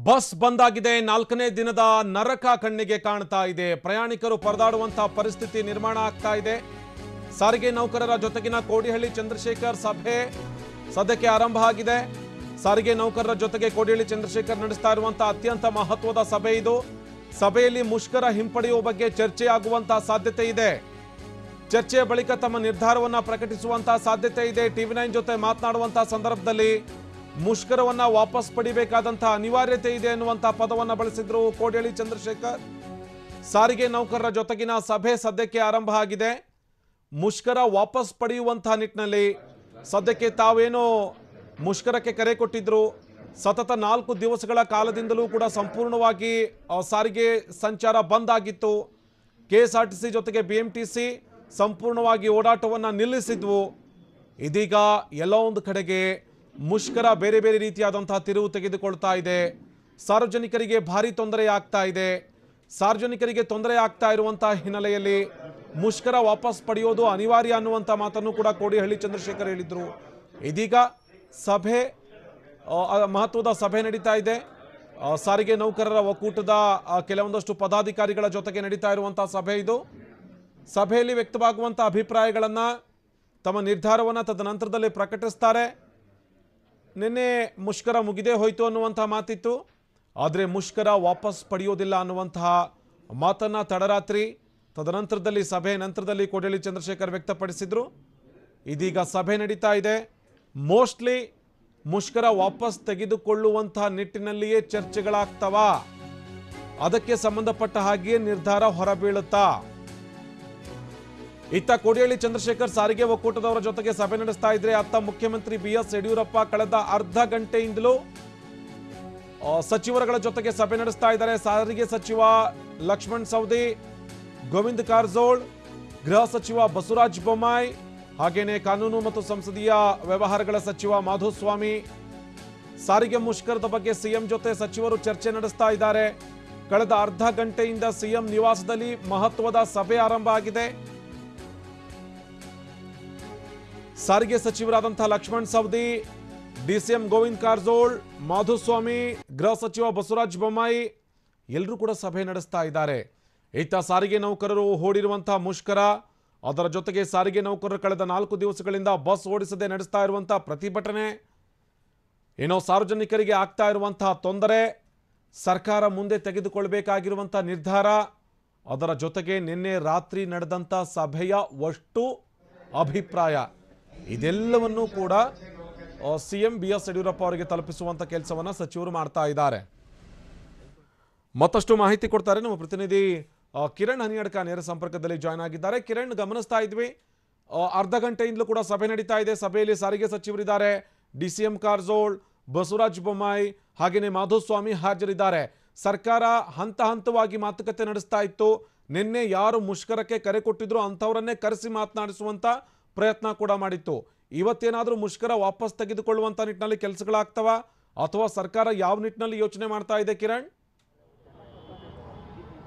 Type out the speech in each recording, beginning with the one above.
Bus ಬಂದ್ ಆಗಿದೆ. 4ನೇ ದಿನದ ನರಕ ಕಣ್ಣಿಗೆ ಕಾಣ್ತಾ ಇದೆ. ಪ್ರಯಾಣಿಕರು ಪರದಾಡುವಂತಹ ಪರಿಸ್ಥಿತಿ ನಿರ್ಮಾಣ ಆಗ್ತಾ ಇದೆ. ಸಾರಿಗೆ ನೌಕರರ ಜೊತೆಗಿನ ಕೋಡಿಹಳ್ಳಿ ಚಂದ್ರಶೇಖರ್ ಸಭೆ ಸದ್ಯಕ್ಕೆ ಆರಂಭ ಆಗಿದೆ. ಸಾರಿಗೆ ನೌಕರರ ಜೊತೆಗೆ ಕೋಡಿಹಳ್ಳಿ ಚಂದ್ರಶೇಖರ್ ನಡೆಸ್ತಾ ಇರುವಂತಹ ಅತ್ಯಂತ ಮಹತ್ವದ ಸಭೆ ಇದು. ಸಭೆಯಲ್ಲಿ ಮುಷ್ಕರ ಹಿಂಪಡೆಯುವ ಬಗ್ಗೆ ಚರ್ಚೆ ಆಗುವಂತಹ ಸಾಧ್ಯತೆ ಇದೆ. ಚರ್ಚೆಯ ಬಳಿಕ ತಮ್ಮ ನಿರ್ಧಾರವನ್ನ ಪ್ರಕಟಿಸುವಂತಹ ಸಾಧ್ಯತೆ ಇದೆ. ಟಿವಿ9 ಜೊತೆ ಮಾತನಾಡುವಂತಹ ಸಂದರ್ಭದಲ್ಲಿ ಮುಷ್ಕರವನ್ನ ವಾಪಸ್ ಪಡಿಬೇಕಾದಂತಹ ಅನಿವಾರ್ಯತೆ ಇದೆ ಎನ್ನುವಂತಹ ಪದವನ್ನ ಬಳಸಿದ್ರು ಕೋಡಿಹಳ್ಳಿ ಚಂದ್ರಶೇಖರ್. ಸಾರಿಗೆ ನೌಕರರ ಜೊತೆಗಿನ ಸಭೆ ಸದ್ಯಕ್ಕೆ ಆರಂಭ ಆಗಿದೆ. ಮುಷ್ಕರ ವಾಪಸ್ ಪಡೆಯುವಂತಹ ನಿಟ್ಟಿನಲ್ಲಿ ಸದ್ಯಕ್ಕೆ ತಾವೇನೋ ಮುಷ್ಕರಕ್ಕೆ ಕರೆ ಕೊಟ್ಟಿದ್ರು. ಸತತ 4 ದಿವಸಗಳ ಕಾಲದಿಂದಲೂ ಕೂಡ ಸಂಪೂರ್ಣವಾಗಿ ಸಾರಿಗೆ ಸಂಚಾರ ಬಂದ್ ಆಗಿತ್ತು. ಕೆಎಸ್ಆರ್ಟಿಸಿ ಜೊತೆಗೆ ಬಿಎಂಟಿಸಿ ಸಂಪೂರ್ಣವಾಗಿ ಓಡಾಟವನ್ನು ನಿಲ್ಲಿಸಿದ್ವು. ಇದೀಗ ಎಲ್ಲೋ ಒಂದು ಕಡೆಗೆ ಮುಷ್ಕರ ಬೇರೆ ಬೇರೆ ರೀತಿಯಾದಂತಹ ತಿರುವು ತೆಗೆದುಕೊಳ್ತಾ ಇದೆ. ಸಾರ್ವಜನಿಕರಿಗೆ ಭಾರಿ ತೊಂದರೆ ಆಗ್ತಾ ಇದೆ. ಸಾರ್ವಜನಿಕರಿಗೆ ತೊಂದರೆ ಆಗ್ತಾ ಇರುವಂತಹ ಹಿನ್ನೆಲೆಯಲ್ಲಿ ಮುಷ್ಕರ ವಾಪಸ್ ಪಡೆಯೋದು ಅನಿವಾರ್ಯ ಅನ್ನುವಂಥ ಮಾತನ್ನು ಕೂಡ ಕೋಡಿಹಳ್ಳಿ ಚಂದ್ರಶೇಖರ್ ಹೇಳಿದ್ರು. ಇದೀಗ ಸಭೆ ಮಹತ್ವದ ಸಭೆ ನಡೀತಾ ಇದೆ. ಸಾರಿಗೆ ನೌಕರರ ಒಕ್ಕೂಟದ ಕೆಲವೊಂದಷ್ಟು ಪದಾಧಿಕಾರಿಗಳ ಜೊತೆಗೆ ನಡೀತಾ ಇರುವಂತಹ ಸಭೆ ಇದು. ಸಭೆಯಲ್ಲಿ ವ್ಯಕ್ತವಾಗುವಂಥ ಅಭಿಪ್ರಾಯಗಳನ್ನು ತಮ್ಮ ನಿರ್ಧಾರವನ್ನು ತದನಂತರದಲ್ಲಿ ಪ್ರಕಟಿಸ್ತಾರೆ. ನಿನ್ನೆ ಮುಷ್ಕರ ಮುಗಿದೇ ಹೋಯಿತು ಅನ್ನುವಂಥ ಮಾತಿತ್ತು. ಆದರೆ ಮುಷ್ಕರ ವಾಪಸ್ ಪಡೆಯೋದಿಲ್ಲ ಅನ್ನುವಂತಹ ಮಾತನ್ನು ತಡರಾತ್ರಿ ತದನಂತರದಲ್ಲಿ ಸಭೆ ನಂತರದಲ್ಲಿ ಕೋಡಿಹಳ್ಳಿ ಚಂದ್ರಶೇಖರ್ ವ್ಯಕ್ತಪಡಿಸಿದ್ರು. ಇದೀಗ ಸಭೆ ನಡೀತಾ ಇದೆ. ಮೋಸ್ಟ್ಲಿ ಮುಷ್ಕರ ವಾಪಸ್ ತೆಗೆದುಕೊಳ್ಳುವಂತಹ ನಿಟ್ಟಿನಲ್ಲಿಯೇ ಚರ್ಚೆಗಳಾಗ್ತವಾ, ಅದಕ್ಕೆ ಸಂಬಂಧಪಟ್ಟ ಹಾಗೆಯೇ ನಿರ್ಧಾರ ಹೊರಬೀಳುತ್ತಾ? ಇತ್ತ ಕೋಡಿಹಳ್ಳಿ ಚಂದ್ರಶೇಖರ್ ಸಾರಿಗೆ ಒಕ್ಕೂಟದವರ ಜೊತೆಗೆ ಸಭೆ ನಡೆಸ್ತಾ ಇದ್ರೆ, ಅತ್ತ ಮುಖ್ಯಮಂತ್ರಿ ಬಿಎಸ್ ಯಡಿಯೂರಪ್ಪ ಕಳೆದ ಅರ್ಧ ಗಂಟೆಯಿಂದಲೂ ಸಚಿವರುಗಳ ಜೊತೆಗೆ ಸಭೆ ನಡೆಸ್ತಾ ಇದ್ದಾರೆ. ಸಾರಿಗೆ ಸಚಿವ ಲಕ್ಷ್ಮಣ್ ಸವದಿ, ಗೋವಿಂದ ಕಾರಜೋಳ್, ಗೃಹ ಸಚಿವ ಬಸವರಾಜ ಬೊಮ್ಮಾಯಿ, ಹಾಗೇನೆ ಕಾನೂನು ಮತ್ತು ಸಂಸದೀಯ ವ್ಯವಹಾರಗಳ ಸಚಿವ ಮಾಧುಸ್ವಾಮಿ. ಸಾರಿಗೆ ಮುಷ್ಕರದ ಬಗ್ಗೆ ಸಿಎಂ ಜೊತೆ ಸಚಿವರು ಚರ್ಚೆ ನಡೆಸ್ತಾ ಇದ್ದಾರೆ. ಕಳೆದ ಅರ್ಧ ಗಂಟೆಯಿಂದ ಸಿಎಂ ನಿವಾಸದಲ್ಲಿ ಮಹತ್ವದ ಸಭೆ ಆರಂಭ ಆಗಿದೆ. ಸಾರಿಗೆ ಸಚಿವರಾದಂತಹ ಲಕ್ಷ್ಮಣ್ ಸವದಿ, ಡಿಸಿಎಂ ಗೋವಿಂದ ಕಾರಜೋಳ್, ಮಾಧುಸ್ವಾಮಿ, ಗೃಹ ಸಚಿವ ಬಸವರಾಜ ಬೊಮ್ಮಾಯಿ ಎಲ್ಲರೂ ಕೂಡ ಸಭೆ ನಡೆಸ್ತಾ ಇದ್ದಾರೆ. ಇತ್ತ ಸಾರಿಗೆ ನೌಕರರು ಹೂಡಿರುವಂತಹ ಮುಷ್ಕರ, ಅದರ ಜೊತೆಗೆ ಸಾರಿಗೆ ನೌಕರರು ಕಳೆದ 4 ದಿವಸಗಳಿಂದ ಬಸ್ ಓಡಿಸದೆ ನಡೆಸ್ತಾ ಇರುವಂತಹ ಪ್ರತಿಭಟನೆ, ಏನೋ ಸಾರ್ವಜನಿಕರಿಗೆ ಆಗ್ತಾ ಇರುವಂತಹ ತೊಂದರೆ, ಸರ್ಕಾರ ಮುಂದೆ ತೆಗೆದುಕೊಳ್ಳಬೇಕಾಗಿರುವಂತಹ ನಿರ್ಧಾರ, ಅದರ ಜೊತೆಗೆ ನಿನ್ನೆ ರಾತ್ರಿ ನಡೆದಂಥ ಸಭೆಯ ಒಟ್ಟು ಅಭಿಪ್ರಾಯ, ಇದೆಲ್ಲವನ್ನೂ ಕೂಡ ಸಿಎಂ ಬಿಎಸ್ ಯಡಿಯೂರಪ್ಪ ಅವರಿಗೆ ತಲುಪಿಸುವಂಥ ಕೆಲಸವನ್ನು ಸಚಿವರು ಮಾಡ್ತಾ ಇದ್ದಾರೆ. ಮತ್ತಷ್ಟು ಮಾಹಿತಿ ಕೊಡ್ತಾರೆ ನಮ್ಮ ಪ್ರತಿನಿಧಿ ಕಿರಣ್ ಹನಿಯಡ್ಕ ನೇರ ಸಂಪರ್ಕದಲ್ಲಿ ಜಾಯ್ನ್ ಆಗಿದ್ದಾರೆ. ಕಿರಣ್, ಗಮನಿಸ್ತಾ ಇದ್ವಿ ಅರ್ಧ ಗಂಟೆಯಿಂದಲೂ ಕೂಡ ಸಭೆ ನಡೀತಾ ಇದೆ. ಸಭೆಯಲ್ಲಿ ಸಾರಿಗೆ ಸಚಿವರಿದ್ದಾರೆ, ಡಿಸಿಎಂ ಕಾರಜೋಳ್, ಬಸವರಾಜ ಬೊಮ್ಮಾಯಿ, ಹಾಗೆಯೇ ಮಾಧುಸ್ವಾಮಿ ಹಾಜರಿದ್ದಾರೆ. ಸರ್ಕಾರ ಹಂತ ಹಂತವಾಗಿ ಮಾತುಕತೆ ನಡೆಸ್ತಾ ಇತ್ತು. ನಿನ್ನೆ ಯಾರು ಮುಷ್ಕರಕ್ಕೆ ಕರೆ ಕೊಟ್ಟಿದ್ರು ಅಂಥವರನ್ನೇ ಕರೆಸಿ ಮಾತನಾಡಿಸುವಂಥ ಪ್ರಯತ್ನ ಕೂಡ ಮಾಡಿತ್ತು. ಇವತ್ತೇನಾದರೂ ಮುಷ್ಕರ ವಾಪಸ್ ತೆಗೆದುಕೊಳ್ಳುವಂಥ ನಿಟ್ಟಿನಲ್ಲಿ ಕೆಲಸಗಳಾಗ್ತವ ಅಥವಾ ಸರ್ಕಾರ ಯಾವ ನಿಟ್ಟಿನಲ್ಲಿ ಯೋಚನೆ ಮಾಡ್ತಾ ಇದೆ ಕಿರಣ್?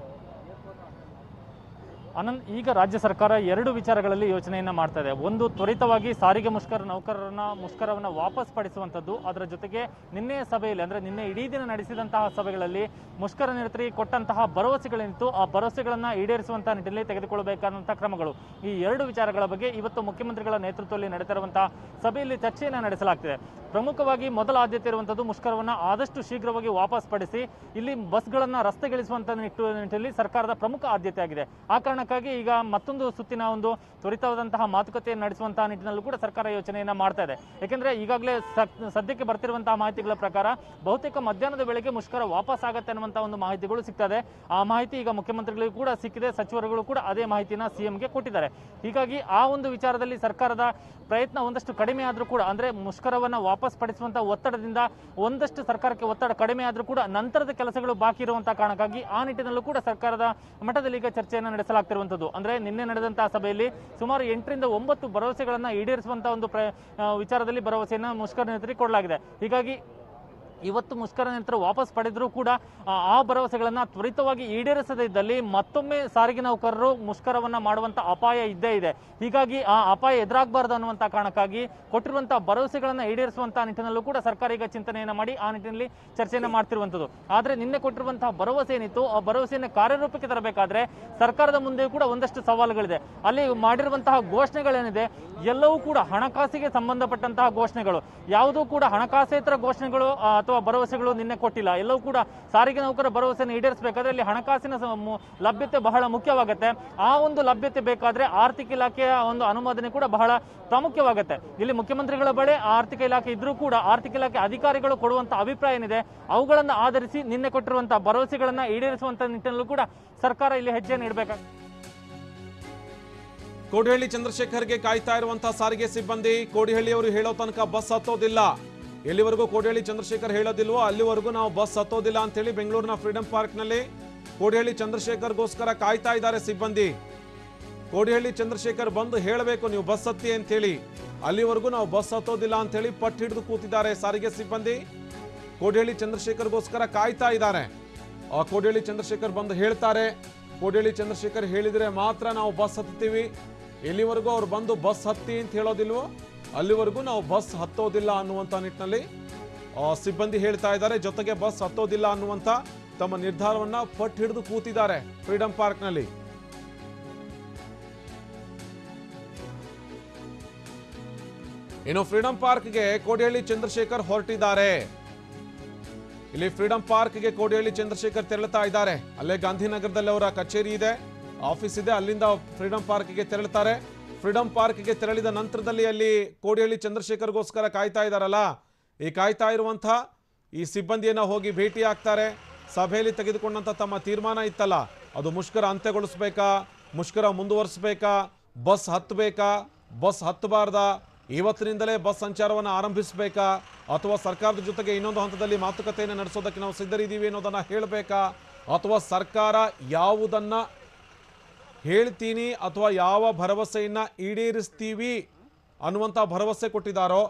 ಆನಂದ್, ಈಗ ರಾಜ್ಯ ಸರ್ಕಾರ 2 ವಿಚಾರಗಳಲ್ಲಿ ಯೋಚನೆಯನ್ನ ಮಾಡ್ತಾ ಇದೆ. ಒಂದು, ತ್ವರಿತವಾಗಿ ಸಾರಿಗೆ ನೌಕರರನ್ನ ಮುಷ್ಕರವನ್ನು ವಾಪಸ್ ಪಡಿಸುವಂಥದ್ದು. ಅದರ ಜೊತೆಗೆ ನಿನ್ನೆಯ ಸಭೆಯಲ್ಲಿ, ಅಂದರೆ ನಿನ್ನೆ ಇಡೀ ದಿನ ನಡೆಸಿದಂತಹ ಸಭೆಗಳಲ್ಲಿ ಮುಷ್ಕರ ನಿರತರಿಗೆ ಕೊಟ್ಟಂತಹ ಭರವಸೆಗಳೇನಿತ್ತು, ಆ ಭರವಸೆಗಳನ್ನು ಈಡೇರಿಸುವಂತಹ ನಿಟ್ಟಿನಲ್ಲಿ ತೆಗೆದುಕೊಳ್ಳಬೇಕಾದಂತಹ ಕ್ರಮಗಳು, ಈ 2 ವಿಚಾರಗಳ ಬಗ್ಗೆ ಇವತ್ತು ಮುಖ್ಯಮಂತ್ರಿಗಳ ನೇತೃತ್ವದಲ್ಲಿ ನಡೆದಿರುವಂತಹ ಸಭೆಯಲ್ಲಿ ಚರ್ಚೆಯನ್ನು ನಡೆಸಲಾಗ್ತಿದೆ. ಪ್ರಮುಖವಾಗಿ ಮೊದಲ ಆದ್ಯತೆ ಇರುವಂಥದ್ದು ಮುಷ್ಕರವನ್ನು ಆದಷ್ಟು ಶೀಘ್ರವಾಗಿ ವಾಪಸ್ ಪಡಿಸಿ ಇಲ್ಲಿ ಬಸ್ಗಳನ್ನು ರಸ್ತೆಗಿಳಿಸುವಂಥ ನಿಟ್ಟಿನಲ್ಲಿ ಸರ್ಕಾರದ ಪ್ರಮುಖ ಆದ್ಯತೆ ಆಗಿದೆ. ಆ ಕಾರಣಕ್ಕಾಗಿ ಈಗ ಮತ್ತೊಂದು ಸುತ್ತಿನ ಒಂದು ತ್ವರಿತವಾದಂತಹ ಮಾತುಕತೆಯನ್ನು ನಡೆಸುವಂತಹ ನಿಟ್ಟಿನಲ್ಲೂ ಕೂಡ ಸರ್ಕಾರ ಯೋಚನೆಯನ್ನ ಮಾಡ್ತಾ ಇದೆ. ಯಾಕೆಂದ್ರೆ ಈಗಾಗಲೇ ಸದ್ಯಕ್ಕೆ ಬರ್ತಿರುವಂತಹ ಮಾಹಿತಿಗಳ ಪ್ರಕಾರ ಬಹುತೇಕ ಮಧ್ಯಾಹ್ನದ ವೇಳೆಗೆ ಮುಷ್ಕರ ವಾಪಸ್ ಆಗತ್ತೆ ಅನ್ನುವಂತಹ ಒಂದು ಮಾಹಿತಿಗಳು ಸಿಗ್ತದೆ. ಆ ಮಾಹಿತಿ ಈಗ ಮುಖ್ಯಮಂತ್ರಿಗಳಿಗೂ ಕೂಡ ಸಿಕ್ಕಿದೆ. ಸಚಿವರುಗಳು ಕೂಡ ಅದೇ ಮಾಹಿತಿನ ಸಿಎಂಗೆ ಕೊಟ್ಟಿದ್ದಾರೆ. ಹೀಗಾಗಿ ಆ ಒಂದು ವಿಚಾರದಲ್ಲಿ ಸರ್ಕಾರದ ಪ್ರಯತ್ನ ಒಂದಷ್ಟು ಕಡಿಮೆ ಆದರೂ ಕೂಡ, ಅಂದ್ರೆ ಮುಷ್ಕರವನ್ನು ವಾಪಸ್ ಪಡಿಸುವಂತಹ ಒತ್ತಡದಿಂದ ಒಂದಷ್ಟು ಸರ್ಕಾರಕ್ಕೆ ಒತ್ತಡ ಕಡಿಮೆ ಆದರೂ ಕೂಡ ನಂತರದ ಕೆಲಸಗಳು ಬಾಕಿ ಇರುವಂತಹ ಕಾರಣಕ್ಕಾಗಿ ಆ ನಿಟ್ಟಿನಲ್ಲೂ ಕೂಡ ಸರ್ಕಾರದ ಮಟ್ಟದಲ್ಲಿ ಈಗ ಚರ್ಚೆಯನ್ನು ನಡೆಸಲಾಗ್ತಿರುವಂಥದ್ದು. ಅಂದ್ರೆ ನಿನ್ನೆ ನಡೆದಂತಹ ಸಭೆಯಲ್ಲಿ ಸುಮಾರು 8 ರಿಂದ 9 ಭರವಸೆಗಳನ್ನ ಈಡೇರಿಸುವಂತಹ ಒಂದು ವಿಚಾರದಲ್ಲಿ ಭರವಸೆಯನ್ನು ಮುಷ್ಕರ ನೇತೃತ್ವಕ್ಕೆ ಕೊಡಲಾಗಿದೆ. ಹೀಗಾಗಿ ಇವತ್ತು ಮುಷ್ಕರ ನಿರತರು ವಾಪಸ್ ಪಡೆದರೂ ಕೂಡ ಆ ಭರವಸೆಗಳನ್ನು ತ್ವರಿತವಾಗಿ ಈಡೇರಿಸದೇ ಇದ್ದಲ್ಲಿ ಮತ್ತೊಮ್ಮೆ ಸಾರಿಗೆ ನೌಕರರು ಮುಷ್ಕರವನ್ನ ಮಾಡುವಂತ ಅಪಾಯ ಇದ್ದೇ ಇದೆ. ಹೀಗಾಗಿ ಆ ಅಪಾಯ ಎದುರಾಗಬಾರದು ಅನ್ನುವಂಥ ಕಾರಣಕ್ಕಾಗಿ ಕೊಟ್ಟಿರುವಂತಹ ಭರವಸೆಗಳನ್ನು ಈಡೇರಿಸುವಂತ ನಿಟ್ಟಿನಲ್ಲೂ ಕೂಡ ಸರ್ಕಾರ ಈಗ ಚಿಂತನೆಯನ್ನು ಮಾಡಿ ಆ ನಿಟ್ಟಿನಲ್ಲಿ ಚರ್ಚೆಯನ್ನು ಮಾಡ್ತಿರುವಂಥದ್ದು. ಆದರೆ ನಿನ್ನೆ ಕೊಟ್ಟಿರುವಂತಹ ಭರವಸೆ ಏನಿತ್ತು ಆ ಭರವಸೆಯನ್ನು ಕಾರ್ಯರೂಪಕ್ಕೆ ತರಬೇಕಾದ್ರೆ ಸರ್ಕಾರದ ಮುಂದೆ ಕೂಡ ಒಂದಷ್ಟು ಸವಾಲುಗಳಿದೆ. ಅಲ್ಲಿ ಮಾಡಿರುವಂತಹ ಘೋಷಣೆಗಳೇನಿದೆ ಎಲ್ಲವೂ ಕೂಡ ಹಣಕಾಸಿಗೆ ಸಂಬಂಧಪಟ್ಟಂತಹ ಘೋಷಣೆಗಳು, ಯಾವುದೂ ಕೂಡ ಹಣಕಾಸೇತರ ಘೋಷಣೆಗಳು ಅಥವಾ ಭರವಸೆಗಳು ನಿನ್ನೆ ಕೊಟ್ಟಿಲ್ಲ. ಎಲ್ಲವೂ ಕೂಡ ಸಾರಿಗೆ ನೌಕರ ಭರವಸೆಯನ್ನು ಈಡೇರಿಸಬೇಕಾದ್ರೆ ಅಲ್ಲಿ ಹಣಕಾಸಿನ ಲಭ್ಯತೆ ಬಹಳ ಮುಖ್ಯವಾಗುತ್ತೆ. ಆ ಒಂದು ಲಭ್ಯತೆ ಬೇಕಾದ್ರೆ ಆರ್ಥಿಕ ಇಲಾಖೆಯ ಒಂದು ಅನುಮೋದನೆ ಕೂಡ ಬಹಳ ಪ್ರಾಮುಖ್ಯವಾಗುತ್ತೆ. ಇಲ್ಲಿ ಮುಖ್ಯಮಂತ್ರಿಗಳ ಬಳಿ ಆರ್ಥಿಕ ಇಲಾಖೆ ಇದ್ರೂ ಕೂಡ ಆರ್ಥಿಕ ಇಲಾಖೆ ಅಧಿಕಾರಿಗಳು ಕೊಡುವಂತ ಅಭಿಪ್ರಾಯ ಏನಿದೆ ಅವುಗಳನ್ನು ಆಧರಿಸಿ ನಿನ್ನೆ ಕೊಟ್ಟಿರುವಂತಹ ಭರವಸೆಗಳನ್ನ ಈಡೇರಿಸುವಂತ ನಿಟ್ಟಿನಲ್ಲೂ ಕೂಡ ಸರ್ಕಾರ ಇಲ್ಲಿ ಹೆಜ್ಜೆಯನ್ನು ಇಡಬೇಕಾಗುತ್ತೆ. ಕೋಡಿಹಳ್ಳಿ ಚಂದ್ರಶೇಖರ್ಗೆ ಕಾಯ್ತಾ ಇರುವಂತಹ ಸಾರಿಗೆ ಸಿಬ್ಬಂದಿ ಕೋಡಿಹಳ್ಳಿಯವರು ಹೇಳೋ ತನಕ ಬಸ್ ಹತ್ತೋದಿಲ್ಲ. ಎಲ್ಲಿವರೆಗೂ ಕೋಡಿಹಳ್ಳಿ ಚಂದ್ರಶೇಖರ್ ಹೇಳೋದಿಲ್ವೋ ಅಲ್ಲಿವರೆಗೂ ನಾವು ಬಸ್ ಹತ್ತೋದಿಲ್ಲ ಅಂತೇಳಿ ಬೆಂಗಳೂರಿನ ಫ್ರೀಡಂ ಪಾರ್ಕ್ನಲ್ಲಿ ಕೋಡಿಹಳ್ಳಿ ಚಂದ್ರಶೇಖರ್ಗೋಸ್ಕರ ಕಾಯ್ತಾ ಇದ್ದಾರೆ ಸಿಬ್ಬಂದಿ. ಕೋಡಿಹಳ್ಳಿ ಚಂದ್ರಶೇಖರ್ ಬಂದು ಹೇಳಬೇಕು ನೀವು ಬಸ್ ಹತ್ತಿ ಅಂತೇಳಿ, ಅಲ್ಲಿವರೆಗೂ ನಾವು ಬಸ್ ಹತ್ತೋದಿಲ್ಲ ಅಂತೇಳಿ ಪಟ್ಟು ಹಿಡಿದು ಕೂತಿದ್ದಾರೆ ಸಾರಿಗೆ ಸಿಬ್ಬಂದಿ. ಕೋಡಿಹಳ್ಳಿ ಚಂದ್ರಶೇಖರ್ಗೋಸ್ಕರ ಕಾಯ್ತಾ ಇದ್ದಾರೆ. ಕೋಡಿಹಳ್ಳಿ ಚಂದ್ರಶೇಖರ್ ಬಂದು ಹೇಳ್ತಾರೆ, ಕೋಡಿಹಳ್ಳಿ ಚಂದ್ರಶೇಖರ್ ಹೇಳಿದ್ರೆ ಮಾತ್ರ ನಾವು ಬಸ್ ಹತ್ತೀವಿ, ಎಲ್ಲಿವರೆಗೂ ಅವ್ರು ಬಂದು ಬಸ್ ಹತ್ತಿ ಅಂತ ಹೇಳೋದಿಲ್ವೋ ಅಲ್ಲಿವರೆಗೂ ನಾವು ಬಸ್ ಹತ್ತೋದಿಲ್ಲ ಅನ್ನುವಂಥ ನಿಟ್ಟಿನಲ್ಲಿ ಸಿಬ್ಬಂದಿ ಹೇಳ್ತಾ ಇದ್ದಾರೆ. ಜೊತೆಗೆ ಬಸ್ ಹತ್ತೋದಿಲ್ಲ ಅನ್ನುವಂಥ ತಮ್ಮ ನಿರ್ಧಾರವನ್ನ ಪಟ್ಟು ಹಿಡಿದು ಕೂತಿದ್ದಾರೆ ಫ್ರೀಡಂ ಪಾರ್ಕ್ನಲ್ಲಿ. ಇನ್ನು ಫ್ರೀಡಂ ಪಾರ್ಕ್ಗೆ ಕೋಡಿಹಳ್ಳಿ ಚಂದ್ರಶೇಖರ್ ಹೊರಟಿದ್ದಾರೆ. ಇಲ್ಲಿ ಫ್ರೀಡಂ ಪಾರ್ಕ್ಗೆ ಕೋಡಿಹಳ್ಳಿ ಚಂದ್ರಶೇಖರ್ ತೆರಳುತ್ತಾ ಇದ್ದಾರೆ. ಅಲ್ಲೇ ಗಾಂಧಿನಗರದಲ್ಲಿ ಅವರ ಕಚೇರಿ ಇದೆ, ಆಫೀಸ್ ಇದೆ, ಅಲ್ಲಿಂದ ಫ್ರೀಡಂ ಪಾರ್ಕ್ಗೆ ತೆರಳುತ್ತಾರೆ. ಫ್ರೀಡಂ ಪಾರ್ಕ್ಗೆ ತೆರಳಿದ ನಂತರದಲ್ಲಿ ಅಲ್ಲಿ ಕೋಡಿಹಳ್ಳಿ ಚಂದ್ರಶೇಖರ್ಗೋಸ್ಕರ ಕಾಯ್ತಾ ಇದ್ದಾರಲ್ಲ, ಈ ಕಾಯ್ತಾ ಇರುವಂಥ ಈ ಸಿಬ್ಬಂದಿಯನ್ನ ಹೋಗಿ ಭೇಟಿ ಆಗ್ತಾರೆ. ಸಭೆಯಲ್ಲಿ ತೆಗೆದುಕೊಂಡಂಥ ತಮ್ಮ ತೀರ್ಮಾನ ಇತ್ತಲ್ಲ, ಅದು ಮುಷ್ಕರ ಅಂತ್ಯಗೊಳಿಸ್ಬೇಕಾ, ಮುಷ್ಕರ ಮುಂದುವರಿಸಬೇಕಾ, ಬಸ್ ಹತ್ತಬೇಕಾ, ಬಸ್ ಹತ್ತಬಾರ್ದಾ, ಇವತ್ತಿನಿಂದಲೇ ಬಸ್ ಸಂಚಾರವನ್ನು ಆರಂಭಿಸಬೇಕಾ, ಅಥವಾ ಸರ್ಕಾರದ ಜೊತೆಗೆ ಇನ್ನೊಂದು ಹಂತದಲ್ಲಿ ಮಾತುಕತೆಯನ್ನು ನಡೆಸೋದಕ್ಕೆ ನಾವು ಸಿದ್ಧರಿದ್ದೀವಿ ಅನ್ನೋದನ್ನು ಹೇಳಬೇಕಾ, ಅಥವಾ ಸರ್ಕಾರ ಯಾವುದನ್ನ ಹೇಳ್ತೀನಿ ಅಥವಾ ಯಾವ ಭರವಸೆಯನ್ನ ಈಡೇರಿಸ್ತೀವಿ ಅನ್ನುವಂಥ ಭರವಸೆ ಕೊಟ್ಟಿದ್ದಾರೋ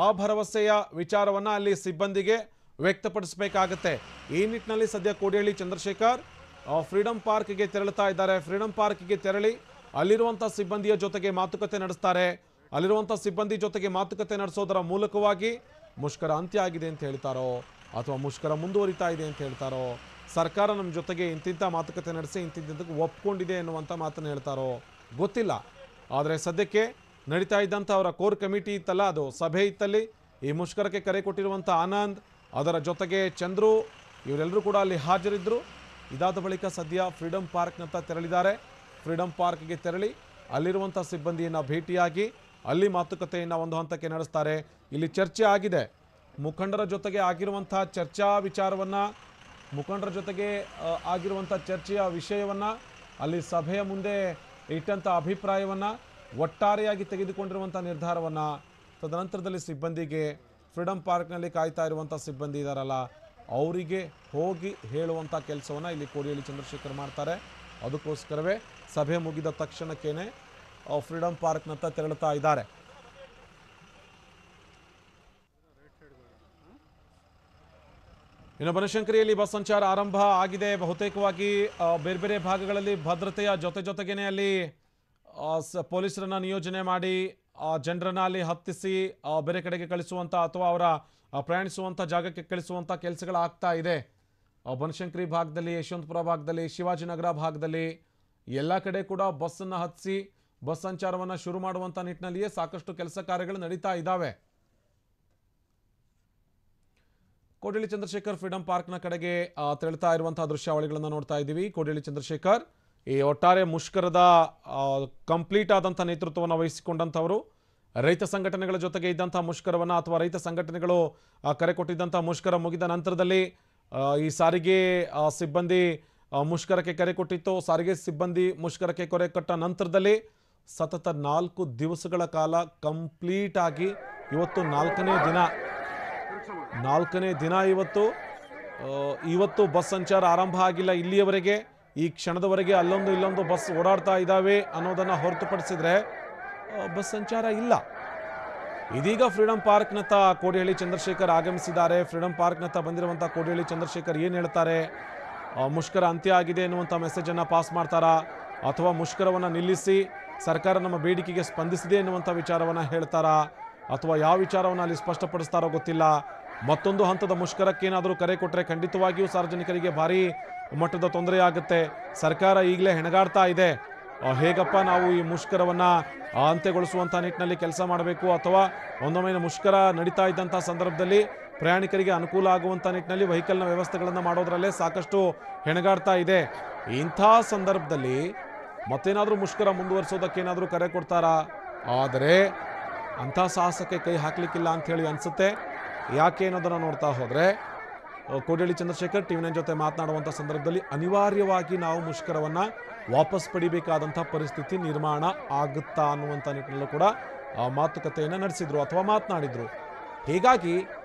ಆ ಭರವಸೆಯ ವಿಚಾರವನ್ನು ಅಲ್ಲಿ ಸಿಬ್ಬಂದಿಗೆ ವ್ಯಕ್ತಪಡಿಸಬೇಕಾಗತ್ತೆ. ಈ ನಿಟ್ಟಿನಲ್ಲಿ ಸದ್ಯ ಕೋಡಿಹಳ್ಳಿ ಚಂದ್ರಶೇಖರ್ ಫ್ರೀಡಂ ಪಾರ್ಕ್ಗೆ ತೆರಳುತ್ತಾ ಇದ್ದಾರೆ. ಫ್ರೀಡಂ ಪಾರ್ಕ್ಗೆ ತೆರಳಿ ಅಲ್ಲಿರುವಂಥ ಸಿಬ್ಬಂದಿಯ ಜೊತೆಗೆ ಮಾತುಕತೆ ನಡೆಸ್ತಾರೆ. ಅಲ್ಲಿರುವಂಥ ಸಿಬ್ಬಂದಿ ಜೊತೆಗೆ ಮಾತುಕತೆ ನಡೆಸೋದರ ಮೂಲಕವಾಗಿ ಮುಷ್ಕರ ಅಂತ್ಯ ಆಗಿದೆ ಅಂತ ಹೇಳ್ತಾರೋ ಅಥವಾ ಮುಷ್ಕರ ಮುಂದುವರಿತಾ ಇದೆ ಅಂತ ಹೇಳ್ತಾರೋ, ಸರ್ಕಾರ ನಮ್ಮ ಜೊತೆಗೆ ಇಂತಿಂಥ ಮಾತುಕತೆ ನಡೆಸಿ ಇಂತಿಂತಕ್ಕೆ ಒಪ್ಕೊಂಡಿದೆ ಎನ್ನುವಂಥ ಮಾತನ್ನು ಹೇಳ್ತಾರೋ ಗೊತ್ತಿಲ್ಲ. ಆದರೆ ಸದ್ಯಕ್ಕೆ ನಡೀತಾ ಇದ್ದಂಥ ಅವರ ಕೋರ್ ಕಮಿಟಿ ಇತ್ತಲ್ಲ, ಅದು ಸಭೆ ಇತ್ತಲ್ಲಿ ಈ ಮುಷ್ಕರಕ್ಕೆ ಕರೆ ಕೊಟ್ಟಿರುವಂಥ ಆನಂದ್, ಅದರ ಜೊತೆಗೆ ಚಂದ್ರು, ಇವರೆಲ್ಲರೂ ಕೂಡ ಅಲ್ಲಿ ಹಾಜರಿದ್ದರು. ಇದಾದ ಬಳಿಕ ಸದ್ಯ ಫ್ರೀಡಂ ಪಾರ್ಕ್ನತ್ತ ತೆರಳಿದ್ದಾರೆ. ಫ್ರೀಡಂ ಪಾರ್ಕ್ಗೆ ತೆರಳಿ ಅಲ್ಲಿರುವಂಥ ಸಿಬ್ಬಂದಿಯನ್ನು ಭೇಟಿಯಾಗಿ ಅಲ್ಲಿ ಮಾತುಕತೆಯನ್ನು ಒಂದು ಹಂತಕ್ಕೆ ನಡೆಸ್ತಾರೆ. ಇಲ್ಲಿ ಚರ್ಚೆ ಆಗಿದೆ, ಮುಖಂಡರ ಜೊತೆಗೆ ಆಗಿರುವಂಥ ಚರ್ಚಾ ವಿಚಾರವನ್ನು, ಮುಖಂಡರ ಜೊತೆಗೆ ಆಗಿರುವಂಥ ಚರ್ಚೆಯ ವಿಷಯವನ್ನು, ಅಲ್ಲಿ ಸಭೆಯ ಮುಂದೆ ಇಟ್ಟಂಥ ಅಭಿಪ್ರಾಯವನ್ನು, ಒಟ್ಟಾರೆಯಾಗಿ ತೆಗೆದುಕೊಂಡಿರುವಂಥ ನಿರ್ಧಾರವನ್ನು ತದನಂತರದಲ್ಲಿ ಸಿಬ್ಬಂದಿಗೆ, ಫ್ರೀಡಂ ಪಾರ್ಕ್ನಲ್ಲಿ ಕಾಯ್ತಾ ಇರುವಂಥ ಸಿಬ್ಬಂದಿ ಇದ್ದಾರಲ್ಲ ಅವರಿಗೆ ಹೋಗಿ ಹೇಳುವಂಥ ಕೆಲಸವನ್ನು ಇಲ್ಲಿ ಕೋಡಿಹಳ್ಳಿ ಚಂದ್ರಶೇಖರ್ ಮಾಡ್ತಾರೆ. ಅದಕ್ಕೋಸ್ಕರವೇ ಸಭೆ ಮುಗಿದ ತಕ್ಷಣಕ್ಕೇನೆ ಫ್ರೀಡಂ ಪಾರ್ಕ್ನತ್ತ ತೆರಳುತ್ತಾ ಇದ್ದಾರೆ. ಇನ್ನು ಬನಶಂಕರಿಯಲ್ಲಿ ಬಸ್ ಸಂಚಾರ ಆರಂಭ ಆಗಿದೆ. ಬಹುತೇಕವಾಗಿ ಬೇರೆ ಬೇರೆ ಭಾಗಗಳಲ್ಲಿ ಭದ್ರತೆಯ ಜೊತೆಗೇನೆ ಅಲ್ಲಿ ಪೊಲೀಸರನ್ನ ನಿಯೋಜನೆ ಮಾಡಿ ಜನರನ್ನ ಅಲ್ಲಿ ಹತ್ತಿಸಿ ಬೇರೆ ಕಡೆಗೆ ಕಳಿಸುವಂಥ ಅಥವಾ ಅವರ ಪ್ರಯಾಣಿಸುವಂಥ ಜಾಗಕ್ಕೆ ಕಳಿಸುವಂಥ ಕೆಲಸಗಳಾಗ್ತಾ ಇದೆ. ಬನಶಂಕರಿ ಭಾಗದಲ್ಲಿ, ಯಶವಂತಪುರ ಭಾಗದಲ್ಲಿ, ಶಿವಾಜಿನಗರ ಭಾಗದಲ್ಲಿ ಎಲ್ಲ ಕಡೆ ಕೂಡ ಬಸ್ಸನ್ನು ಹತ್ತಿಸಿ ಬಸ್ ಸಂಚಾರವನ್ನು ಶುರು ಮಾಡುವಂಥ ನಿಟ್ಟಿನಲ್ಲಿಯೇ ಸಾಕಷ್ಟು ಕೆಲಸ ಕಾರ್ಯಗಳು ನಡೀತಾ ಇದ್ದಾವೆ. ಕೋಡಿಹಳ್ಳಿ ಚಂದ್ರಶೇಖರ್ ಫ್ರೀಡಂ ಪಾರ್ಕ್ನ ಕಡೆಗೆ ತೆರಳುತ್ತಾ ಇರುವಂತಹ ದೃಶ್ಯಾವಳಿಗಳನ್ನು ನೋಡ್ತಾ ಇದ್ದೀವಿ. ಕೋಡಿಹಳ್ಳಿ ಚಂದ್ರಶೇಖರ್ ಈ ಒಟ್ಟಾರೆ ಮುಷ್ಕರದ ಕಂಪ್ಲೀಟ್ ಆದಂಥ ನೇತೃತ್ವವನ್ನು ವಹಿಸಿಕೊಂಡಂಥವರು, ರೈತ ಸಂಘಟನೆಗಳ ಜೊತೆಗೆ ಇದ್ದಂಥ ಮುಷ್ಕರವನ್ನು ಅಥವಾ ರೈತ ಸಂಘಟನೆಗಳು ಕರೆ ಕೊಟ್ಟಿದ್ದಂಥ ಮುಷ್ಕರ ಮುಗಿದ ನಂತರದಲ್ಲಿ ಈ ಸಾರಿಗೆ ಸಿಬ್ಬಂದಿ ಮುಷ್ಕರಕ್ಕೆ ಕರೆ ಕೊಟ್ಟಿತ್ತು. ಸಾರಿಗೆ ಸಿಬ್ಬಂದಿ ಮುಷ್ಕರಕ್ಕೆ ಕರೆ ಕೊಟ್ಟ ನಂತರದಲ್ಲಿ ಸತತ 4 ದಿವಸಗಳ ಕಾಲ ಕಂಪ್ಲೀಟ್ ಆಗಿ ಇವತ್ತು 4ನೇ ದಿನ ಇವತ್ತು ಬಸ್ ಸಂಚಾರ ಆರಂಭ ಆಗಿಲ್ಲ. ಇಲ್ಲಿಯವರೆಗೆ ಈ ಕ್ಷಣದವರೆಗೆ ಅಲ್ಲೊಂದು ಇಲ್ಲೊಂದು ಬಸ್ ಓಡಾಡ್ತಾ ಇದ್ದಾವೆ ಅನ್ನೋದನ್ನು ಹೊರತುಪಡಿಸಿದ್ರೆ ಬಸ್ ಸಂಚಾರ ಇಲ್ಲ. ಇದೀಗ ಫ್ರೀಡಂ ಪಾರ್ಕ್ನತ್ತ ಕೋಡಿಹಳ್ಳಿ ಚಂದ್ರಶೇಖರ್ ಆಗಮಿಸಿದ್ದಾರೆ. ಫ್ರೀಡಂ ಪಾರ್ಕ್ನತ್ತ ಬಂದಿರುವಂಥ ಕೋಡಿಹಳ್ಳಿ ಚಂದ್ರಶೇಖರ್ ಏನು ಹೇಳ್ತಾರೆ? ಮುಷ್ಕರ ಅಂತ್ಯ ಆಗಿದೆ ಎನ್ನುವಂಥ ಮೆಸೇಜನ್ನು ಪಾಸ್ ಮಾಡ್ತಾರಾ, ಅಥವಾ ಮುಷ್ಕರವನ್ನು ನಿಲ್ಲಿಸಿ ಸರ್ಕಾರ ನಮ್ಮ ಬೇಡಿಕೆಗೆ ಸ್ಪಂದಿಸಿದೆ ಎನ್ನುವಂಥ ವಿಚಾರವನ್ನು ಹೇಳ್ತಾರಾ, ಅಥವಾ ಯಾವ ವಿಚಾರವನ್ನು ಅಲ್ಲಿ ಸ್ಪಷ್ಟಪಡಿಸ್ತಾರೋ ಗೊತ್ತಿಲ್ಲ. ಮತ್ತೊಂದು ಹಂತದ ಮುಷ್ಕರಕ್ಕೆ ಏನಾದರೂ ಕರೆ ಕೊಟ್ಟರೆ ಖಂಡಿತವಾಗಿಯೂ ಸಾರ್ವಜನಿಕರಿಗೆ ಭಾರಿ ಮಟ್ಟದ ತೊಂದರೆ ಆಗುತ್ತೆ. ಸರ್ಕಾರ ಈಗಲೇ ಹೆಣಗಾಡ್ತಾ ಇದೆ. ಹೇಗಪ್ಪ ನಾವು ಈ ಮುಷ್ಕರವನ್ನು ಅಂತ್ಯಗೊಳಿಸುವಂಥ ನಿಟ್ಟಿನಲ್ಲಿ ಕೆಲಸ ಮಾಡಬೇಕು, ಅಥವಾ ಒಂದೊಮ್ಮೆ ಮುಷ್ಕರ ನಡೀತಾ ಇದ್ದಂಥ ಸಂದರ್ಭದಲ್ಲಿ ಪ್ರಯಾಣಿಕರಿಗೆ ಅನುಕೂಲ ಆಗುವಂಥ ನಿಟ್ಟಿನಲ್ಲಿ ವೆಹಿಕಲ್ನ ವ್ಯವಸ್ಥೆಗಳನ್ನು ಮಾಡೋದರಲ್ಲೇ ಸಾಕಷ್ಟು ಹೆಣಗಾಡ್ತಾ ಇದೆ. ಇಂಥ ಸಂದರ್ಭದಲ್ಲಿ ಮತ್ತೇನಾದರೂ ಮುಷ್ಕರ ಮುಂದುವರಿಸೋದಕ್ಕೇನಾದರೂ ಕರೆ ಕೊಡ್ತಾರಾ? ಆದರೆ ಅಂಥ ಸಾಹಸಕ್ಕೆ ಕೈ ಹಾಕಲಿಕ್ಕಿಲ್ಲ ಅಂಥೇಳಿ ಅನಿಸುತ್ತೆ. ಯಾಕೆ ಅನ್ನೋದನ್ನು ನೋಡ್ತಾ ಹೋದರೆ ಕೋಡಿಹಳ್ಳಿ ಚಂದ್ರಶೇಖರ್ ಟಿವಿ9 ಜೊತೆ ಮಾತನಾಡುವಂಥ ಸಂದರ್ಭದಲ್ಲಿ ಅನಿವಾರ್ಯವಾಗಿ ನಾವು ಮುಷ್ಕರವನ್ನು ವಾಪಸ್ ಪಡಿಬೇಕಾದಂಥ ಪರಿಸ್ಥಿತಿ ನಿರ್ಮಾಣ ಆಗುತ್ತಾ ಅನ್ನುವಂಥ ನಿಟ್ಟಿನಲ್ಲೂ ಕೂಡ ಮಾತುಕತೆಯನ್ನು ನಡೆಸಿದ್ರು ಅಥವಾ ಮಾತನಾಡಿದರು. ಹೀಗಾಗಿ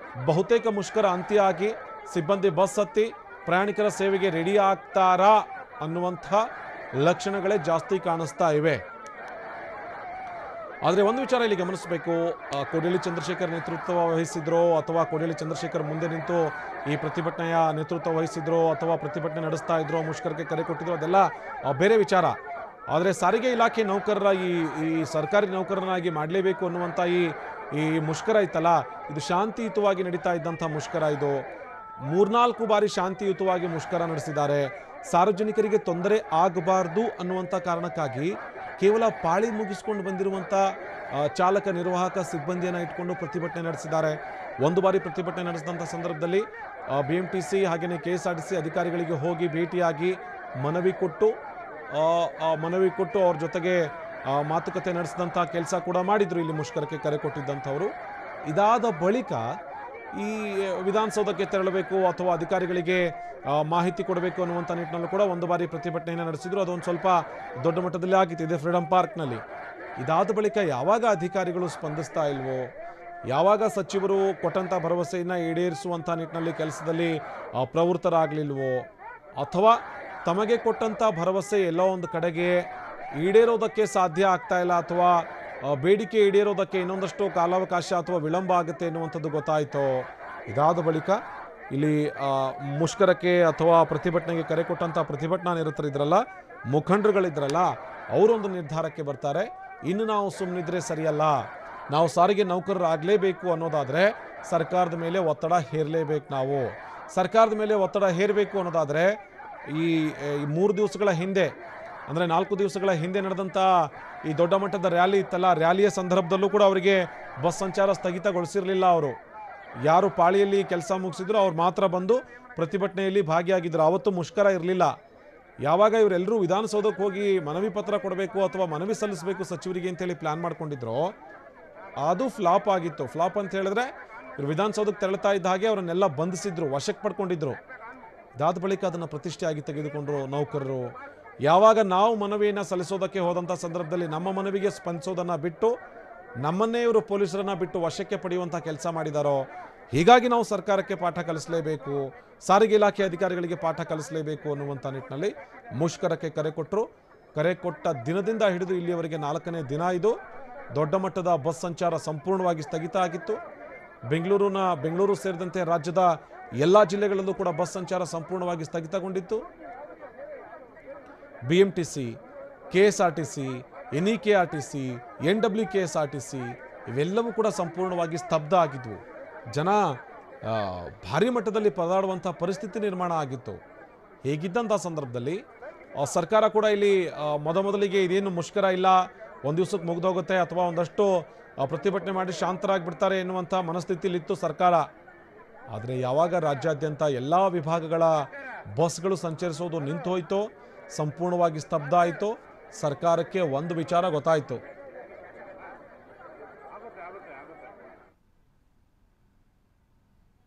ಬಹುತೇಕ ಮುಷ್ಕರ ಅಂತ್ಯ ಆಗಿ ಸಿಬ್ಬಂದಿ ಬಸ್ ಹತ್ತಿ ಪ್ರಯಾಣಿಕರ ಸೇವೆಗೆ ರೆಡಿ ಆಗ್ತಾರಾ ಅನ್ನುವಂಥ ಲಕ್ಷಣಗಳೇ ಜಾಸ್ತಿ ಕಾಣಿಸ್ತಾ ಇವೆ. ಆದರೆ ಒಂದು ವಿಚಾರ ಇಲ್ಲಿ ಗಮನಿಸಬೇಕು, ಕೋಡಿಹಳ್ಳಿ ಚಂದ್ರಶೇಖರ್ ನೇತೃತ್ವ ವಹಿಸಿದ್ರೋ ಅಥವಾ ಕೋಡಿಹಳ್ಳಿ ಚಂದ್ರಶೇಖರ್ ಮುಂದೆ ನಿಂತು ಈ ಪ್ರತಿಭಟನೆಯ ನೇತೃತ್ವ ವಹಿಸಿದ್ರೋ ಅಥವಾ ಪ್ರತಿಭಟನೆ ನಡೆಸ್ತಾ ಇದ್ರೋ, ಮುಷ್ಕರಕ್ಕೆ ಕರೆ ಕೊಟ್ಟಿದ್ರು, ಅದೆಲ್ಲ ಬೇರೆ ವಿಚಾರ. ಆದರೆ ಸಾರಿಗೆ ಇಲಾಖೆ ನೌಕರರ ಈ ಸರ್ಕಾರಿ ನೌಕರನಾಗಿ ಮಾಡಲೇಬೇಕು ಅನ್ನುವಂಥ ಈ ಮುಷ್ಕರ ಇತ್ತಲ್ಲ, ಇದು ಶಾಂತಿಯುತವಾಗಿ ನಡೀತಾ ಇದ್ದಂಥ ಮುಷ್ಕರ. ಇದು 3-4 ಬಾರಿ ಶಾಂತಿಯುತವಾಗಿ ಮುಷ್ಕರ ನಡೆಸಿದ್ದಾರೆ. ಸಾರ್ವಜನಿಕರಿಗೆ ತೊಂದರೆ ಆಗಬಾರ್ದು ಅನ್ನುವಂಥ ಕಾರಣಕ್ಕಾಗಿ ಕೇವಲ ಪಾಳಿ ಮುಗಿಸ್ಕೊಂಡು ಬಂದಿರುವಂಥ ಚಾಲಕ ನಿರ್ವಾಹಕ ಸಿಬ್ಬಂದಿಯನ್ನು ಇಟ್ಕೊಂಡು ಪ್ರತಿಭಟನೆ ನಡೆಸಿದ್ದಾರೆ. ಒಂದು ಬಾರಿ ಪ್ರತಿಭಟನೆ ನಡೆಸಿದಂಥ ಸಂದರ್ಭದಲ್ಲಿ BMTC ಹಾಗೆಯೇ KSRTC ಅಧಿಕಾರಿಗಳಿಗೆ ಹೋಗಿ ಭೇಟಿಯಾಗಿ ಮನವಿ ಕೊಟ್ಟು ಅವ್ರ ಜೊತೆಗೆ ಮಾತುಕತೆ ನಡೆಸಿದಂಥ ಕೆಲಸ ಕೂಡ ಮಾಡಿದರು ಇಲ್ಲಿ ಮುಷ್ಕರಕ್ಕೆ ಕರೆ ಕೊಟ್ಟಿದ್ದಂಥವರು. ಇದಾದ ಬಳಿಕ ಈ ವಿಧಾನಸೌಧಕ್ಕೆ ತೆರಳಬೇಕು ಅಥವಾ ಅಧಿಕಾರಿಗಳಿಗೆ ಮಾಹಿತಿ ಕೊಡಬೇಕು ಅನ್ನುವಂಥ ನಿಟ್ಟಿನಲ್ಲೂ ಕೂಡ ಒಂದು ಬಾರಿ ಪ್ರತಿಭಟನೆಯನ್ನು ನಡೆಸಿದ್ರು. ಅದೊಂದು ಸ್ವಲ್ಪ ದೊಡ್ಡ ಮಟ್ಟದಲ್ಲಿ ಆಗಿತ್ತು ಫ್ರೀಡಂ ಪಾರ್ಕ್ನಲ್ಲಿ. ಇದಾದ ಬಳಿಕ ಯಾವಾಗ ಅಧಿಕಾರಿಗಳು ಸ್ಪಂದಿಸ್ತಾ ಇಲ್ವೋ, ಯಾವಾಗ ಸಚಿವರು ಕೊಟ್ಟಂಥ ಭರವಸೆಯನ್ನು ಈಡೇರಿಸುವಂಥ ನಿಟ್ಟಿನಲ್ಲಿ ಕೆಲಸದಲ್ಲಿ ಪ್ರವೃತ್ತರಾಗಲಿಲ್ವೋ, ಅಥವಾ ತಮಗೆ ಕೊಟ್ಟಂಥ ಭರವಸೆ ಎಲ್ಲೋ ಒಂದು ಕಡೆಗೆ ಈಡೇರೋದಕ್ಕೆ ಸಾಧ್ಯ ಆಗ್ತಾ ಇಲ್ಲ, ಅಥವಾ ಬೇಡಿಕೆ ಈಡೇರೋದಕ್ಕೆ ಇನ್ನೊಂದಷ್ಟು ಕಾಲಾವಕಾಶ ಅಥವಾ ವಿಳಂಬ ಆಗುತ್ತೆ ಎನ್ನುವಂಥದ್ದು ಗೊತ್ತಾಯಿತು. ಇದಾದ ಬಳಿಕ ಇಲ್ಲಿ ಮುಷ್ಕರಕ್ಕೆ ಅಥವಾ ಪ್ರತಿಭಟನೆಗೆ ಕರೆ ಕೊಟ್ಟಂಥ ಪ್ರತಿಭಟನಾ ನಿರತರಿದ್ರಲ್ಲ, ಮುಖಂಡರುಗಳಿದ್ರಲ್ಲ, ಅವರೊಂದು ನಿರ್ಧಾರಕ್ಕೆ ಬರ್ತಾರೆ. ಇನ್ನು ನಾವು ಸುಮ್ಮನಿದ್ರೆ ಸರಿಯಲ್ಲ, ನಾವು ಸಾರಿಗೆ ನೌಕರರಾಗಲೇಬೇಕು ಅನ್ನೋದಾದರೆ ಸರ್ಕಾರದ ಮೇಲೆ ಒತ್ತಡ ಹೇರಲೇಬೇಕು. ನಾವು ಸರ್ಕಾರದ ಮೇಲೆ ಒತ್ತಡ ಹೇರಬೇಕು ಅನ್ನೋದಾದರೆ ಈ 3 ದಿವಸಗಳ ಹಿಂದೆ, ಅಂದರೆ 4 ದಿವಸಗಳ ಹಿಂದೆ ನಡೆದಂಥ ಈ ದೊಡ್ಡ ಮಟ್ಟದ ರ್ಯಾಲಿ ಇತ್ತಲ್ಲ, ರ್ಯಾಲಿಯ ಸಂದರ್ಭದಲ್ಲೂ ಕೂಡ ಅವರಿಗೆ ಬಸ್ ಸಂಚಾರ ಸ್ಥಗಿತಗೊಳಿಸಿರಲಿಲ್ಲ. ಅವರು ಯಾರು ಪಾಳಿಯಲ್ಲಿ ಕೆಲಸ ಮುಗಿಸಿದ್ರು ಅವ್ರು ಮಾತ್ರ ಬಂದು ಪ್ರತಿಭಟನೆಯಲ್ಲಿ ಭಾಗಿಯಾಗಿದ್ದರು. ಆವತ್ತು ಮುಷ್ಕರ ಇರಲಿಲ್ಲ. ಯಾವಾಗ ಇವರೆಲ್ಲರೂ ವಿಧಾನಸೌಧಕ್ಕೆ ಹೋಗಿ ಮನವಿ ಪತ್ರ ಕೊಡಬೇಕು ಅಥವಾ ಮನವಿ ಸಲ್ಲಿಸಬೇಕು ಸಚಿವರಿಗೆ ಅಂತೇಳಿ ಪ್ಲ್ಯಾನ್ ಮಾಡ್ಕೊಂಡಿದ್ರು, ಅದು ಫ್ಲಾಪ್ ಆಗಿತ್ತು. ಫ್ಲಾಪ್ ಅಂತ ಹೇಳಿದ್ರೆ ಇವರು ವಿಧಾನಸೌಧಕ್ಕೆ ತೆರಳುತ್ತಾ ಇದ್ದ ಹಾಗೆ ಅವರನ್ನೆಲ್ಲ ಬಂಧಿಸಿದ್ರು, ವಶಕ್ಕೆ ಪಡ್ಕೊಂಡಿದ್ರು. ಇದಾದ ಬಳಿಕ ಅದನ್ನು ಪ್ರತಿಷ್ಠೆಯಾಗಿ ತೆಗೆದುಕೊಂಡ್ರು ನೌಕರರು. ಯಾವಾಗ ನಾವು ಮನವಿಯನ್ನು ಸಲ್ಲಿಸೋದಕ್ಕೆ ಹೋದಂಥ ಸಂದರ್ಭದಲ್ಲಿ ನಮ್ಮ ಮನವಿಗೆ ಸ್ಪಂದಿಸೋದನ್ನು ಬಿಟ್ಟು ನಮ್ಮನ್ನೇ ಇವರು ಪೊಲೀಸರನ್ನ ಬಿಟ್ಟು ವಶಕ್ಕೆ ಪಡೆಯುವಂಥ ಕೆಲಸ ಮಾಡಿದಾರೋ, ಹೀಗಾಗಿ ನಾವು ಸರ್ಕಾರಕ್ಕೆ ಪಾಠ ಕಲಿಸಲೇಬೇಕು, ಸಾರಿಗೆ ಇಲಾಖೆ ಅಧಿಕಾರಿಗಳಿಗೆ ಪಾಠ ಕಲಿಸಲೇಬೇಕು ಅನ್ನುವಂಥ ನಿಟ್ಟಿನಲ್ಲಿ ಮುಷ್ಕರಕ್ಕೆ ಕರೆ ಕೊಟ್ಟರು. ಕರೆ ಕೊಟ್ಟ ದಿನದಿಂದ ಹಿಡಿದು ಇಲ್ಲಿಯವರೆಗೆ 4ನೇ ದಿನ ಇದು. ದೊಡ್ಡ ಮಟ್ಟದ ಬಸ್ ಸಂಚಾರ ಸಂಪೂರ್ಣವಾಗಿ ಸ್ಥಗಿತ ಆಗಿತ್ತು. ಬೆಂಗಳೂರು ಸೇರಿದಂತೆ ರಾಜ್ಯದ ಎಲ್ಲ ಜಿಲ್ಲೆಗಳಲ್ಲೂ ಕೂಡ ಬಸ್ ಸಂಚಾರ ಸಂಪೂರ್ಣವಾಗಿ ಸ್ಥಗಿತಗೊಂಡಿತ್ತು. BMTC, KSRTC, NEKRTC, NWKSRTC ಇವೆಲ್ಲವೂ ಕೂಡ ಸಂಪೂರ್ಣವಾಗಿ ಸ್ತಬ್ಧ ಆಗಿದ್ವು. ಜನ ಭಾರಿ ಮಟ್ಟದಲ್ಲಿ ಪರದಾಡುವಂಥ ಪರಿಸ್ಥಿತಿ ನಿರ್ಮಾಣ ಆಗಿತ್ತು. ಹೀಗಿದ್ದಂಥ ಸಂದರ್ಭದಲ್ಲಿ ಸರ್ಕಾರ ಕೂಡ ಇಲ್ಲಿ ಮೊದಲಿಗೆ ಇದೇನು ಮುಷ್ಕರ ಇಲ್ಲ, ಒಂದು ದಿವಸಕ್ಕೆ ಮುಗಿದೋಗುತ್ತೆ ಅಥವಾ ಒಂದಷ್ಟು ಪ್ರತಿಭಟನೆ ಮಾಡಿ ಶಾಂತರಾಗಿಬಿಡ್ತಾರೆ ಎನ್ನುವಂಥ ಮನಸ್ಥಿತಿಯಲ್ಲಿತ್ತು ಸರ್ಕಾರ. ಆದರೆ ಯಾವಾಗ ರಾಜ್ಯಾದ್ಯಂತ ಎಲ್ಲ ವಿಭಾಗಗಳ ಬಸ್ಗಳು ಸಂಚರಿಸೋದು ನಿಂತು ಹೋಯಿತೋ, ಸಂಪೂರ್ಣವಾಗಿ ಸ್ತಬ್ಧ ಆಯಿತು, ಸರ್ಕಾರಕ್ಕೆ ಒಂದು ವಿಚಾರ ಗೊತ್ತಾಯಿತು.